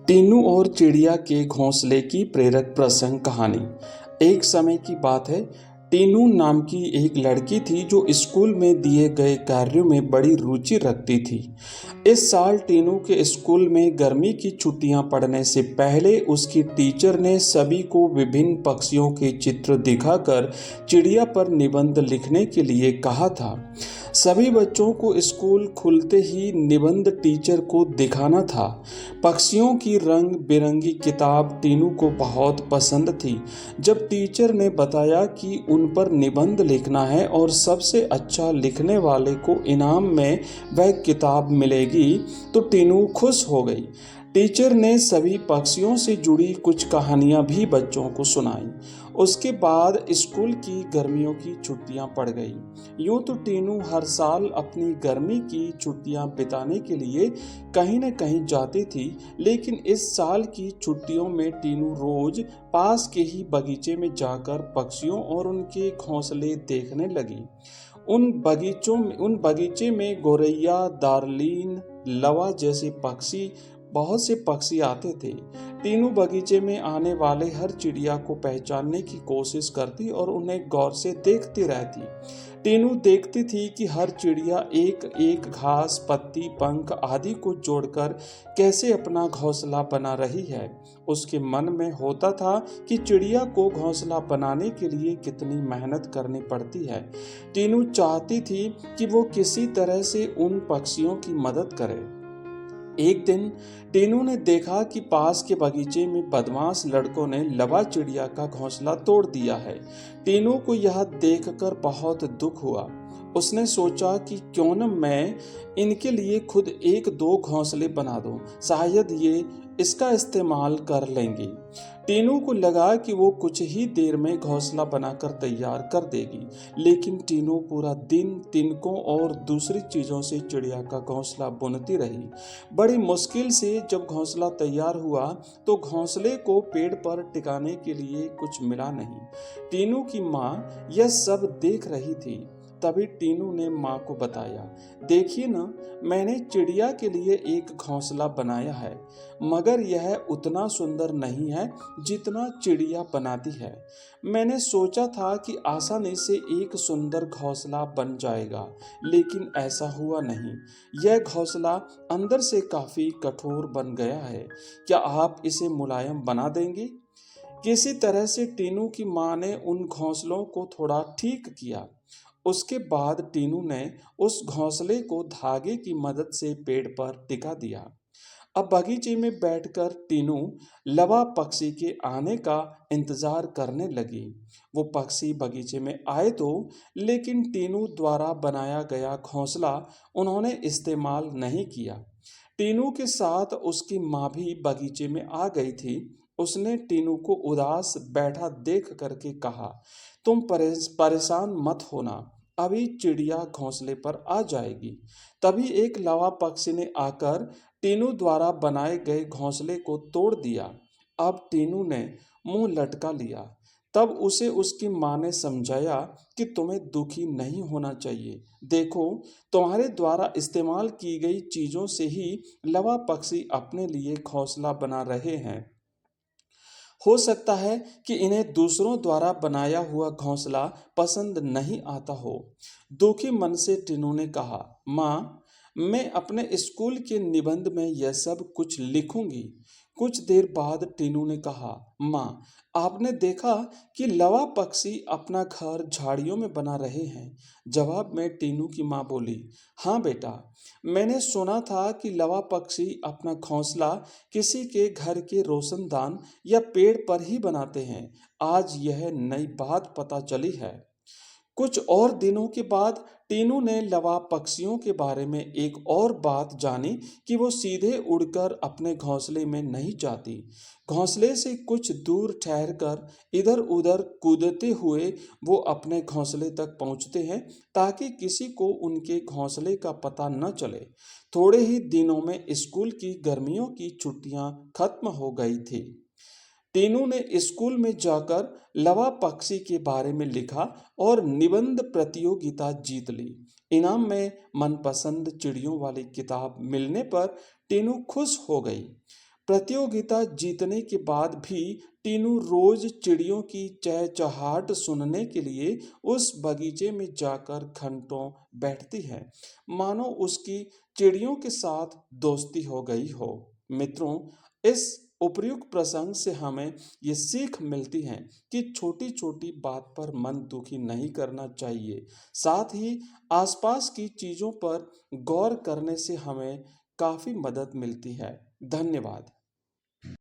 टीनू और चिड़िया के घोंसले की प्रेरक प्रसंग कहानी। एक समय की बात है। टीनू नाम की एक लड़की थी जो स्कूल में दिए गए कार्यों में बड़ी रुचि रखती थी। इस साल टीनू के स्कूल में गर्मी की छुट्टियां पड़ने से पहले उसकी टीचर ने सभी को विभिन्न पक्षियों के चित्र दिखाकर चिड़िया पर निबंध लिखने के लिए कहा था। सभी बच्चों को स्कूल खुलते ही निबंध टीचर को दिखाना था। पक्षियों की रंग बिरंगी किताब टीनू को बहुत पसंद थी। जब टीचर ने बताया कि उन पर निबंध लिखना है और सबसे अच्छा लिखने वाले को इनाम में वह किताब मिलेगी, तो टीनू खुश हो गई। टीचर ने सभी पक्षियों से जुड़ी कुछ कहानियां भी बच्चों को सुनाई। उसके बाद स्कूल की गर्मियों की छुट्टियां पड़ गई। यूं तो टीनू हर साल अपनी गर्मी की छुट्टियां बिताने के लिए कहीं न कहीं जाती थी, लेकिन इस साल की छुट्टियों में टीनू रोज पास के ही बगीचे में जाकर पक्षियों और उनके घोंसले देखने लगी। उन बगीचे में गोरैया, दार्लिन, लवा जैसे बहुत से पक्षी आते थे। टीनू बगीचे में आने वाले हर चिड़िया को पहचानने की कोशिश करती और उन्हें गौर से देखती रहती। टीनू देखती थी कि हर चिड़िया एक एक घास, पत्ती, पंख आदि को जोड़कर कैसे अपना घोंसला बना रही है। उसके मन में होता था कि चिड़िया को घोंसला बनाने के लिए कितनी मेहनत करनी पड़ती है। टीनू चाहती थी कि वो किसी तरह से उन पक्षियों की मदद करे। एक दिन टीनू ने देखा कि पास के बगीचे में बदमाश लड़कों ने लवा चिड़िया का घोंसला तोड़ दिया है। टीनू को यह देखकर बहुत दुख हुआ। उसने सोचा कि क्यों न मैं इनके लिए खुद एक दो घोंसले बना दूं, शायद ये इसका इस्तेमाल कर लेंगे। टीनू को लगा कि वो कुछ ही देर में घोंसला बनाकर तैयार कर देगी, लेकिन टीनू पूरा दिन तिनकों और दूसरी चीजों से चिड़िया का घोंसला बुनती रही। बड़ी मुश्किल से जब घोंसला तैयार हुआ तो घोंसले को पेड़ पर टिकाने के लिए कुछ मिला नहीं। टीनू की माँ यह सब देख रही थी। तभी टीनू ने माँ को बताया, देखिए ना, मैंने चिड़िया के लिए एक घोंसला बनाया है, मगर यह उतना सुंदर नहीं है जितना चिड़िया बनाती है। मैंने सोचा था कि आसानी से एक सुंदर घोंसला बन जाएगा, लेकिन ऐसा हुआ नहीं। यह घोंसला अंदर से काफी कठोर बन गया है। क्या आप इसे मुलायम बना देंगे? किसी तरह से टीनू की माँ ने उन घोंसलों को थोड़ा ठीक किया। उसके बाद टीनू ने उस घोंसले को धागे की मदद से पेड़ पर टिका दिया। अब बगीचे में बैठकर टीनू लवा पक्षी के आने का इंतजार करने लगी। वो पक्षी बगीचे में आए तो, लेकिन टीनू द्वारा बनाया गया घोंसला उन्होंने इस्तेमाल नहीं किया। टीनू के साथ उसकी माँ भी बगीचे में आ गई थी। उसने टीनू को उदास बैठा देख करके कहा, तुम परेशान मत होना, अभी चिड़िया घोंसले पर आ जाएगी। तभी एक लावा पक्षी ने आकर टीनू द्वारा बनाए गए घोंसले को तोड़ दिया। अब टीनू ने मुंह लटका लिया। तब उसे उसकी माँ ने समझाया कि तुम्हें दुखी नहीं होना चाहिए। देखो, तुम्हारे द्वारा इस्तेमाल की गई चीजों से ही लवा पक्षी अपने लिए घोंसला बना रहे हैं। हो सकता है कि इन्हें दूसरों द्वारा बनाया हुआ घोंसला पसंद नहीं आता हो। दुखी मन से टीनू ने कहा, माँ, मैं अपने स्कूल के निबंध में यह सब कुछ लिखूंगी। कुछ देर बाद टीनू ने कहा, माँ, आपने देखा कि लवा पक्षी अपना घर झाड़ियों में बना रहे हैं? जवाब में टीनू की माँ बोली, हाँ बेटा, मैंने सुना था कि लवा पक्षी अपना घोंसला किसी के घर के रोशनदान या पेड़ पर ही बनाते हैं। आज यह नई बात पता चली है। कुछ और दिनों के बाद टीनू ने लवा पक्षियों के बारे में एक और बात जानी कि वो सीधे उड़कर अपने घोंसले में नहीं जाती। घोंसले से कुछ दूर ठहरकर इधर उधर कूदते हुए वो अपने घोंसले तक पहुंचते हैं, ताकि किसी को उनके घोंसले का पता न चले। थोड़े ही दिनों में स्कूल की गर्मियों की छुट्टियां खत्म हो गई थी। टीनू ने स्कूल में जाकर लवा पक्षी के बारे में लिखा और निबंध प्रतियोगिता जीत ली। इनाम में मनपसंद चिड़ियों वाली किताब मिलने पर टीनू खुश हो गई। प्रतियोगिता जीतने के बाद भी टीनू रोज चिड़ियों की चहचहाट सुनने के लिए उस बगीचे में जाकर घंटों बैठती है, मानो उसकी चिड़ियों के साथ दोस्ती हो गई हो। मित्रों, इस उपर्युक्त प्रसंग से हमें ये सीख मिलती है कि छोटी-छोटी बात पर मन दुखी नहीं करना चाहिए। साथ ही आसपास की चीज़ों पर गौर करने से हमें काफ़ी मदद मिलती है। धन्यवाद।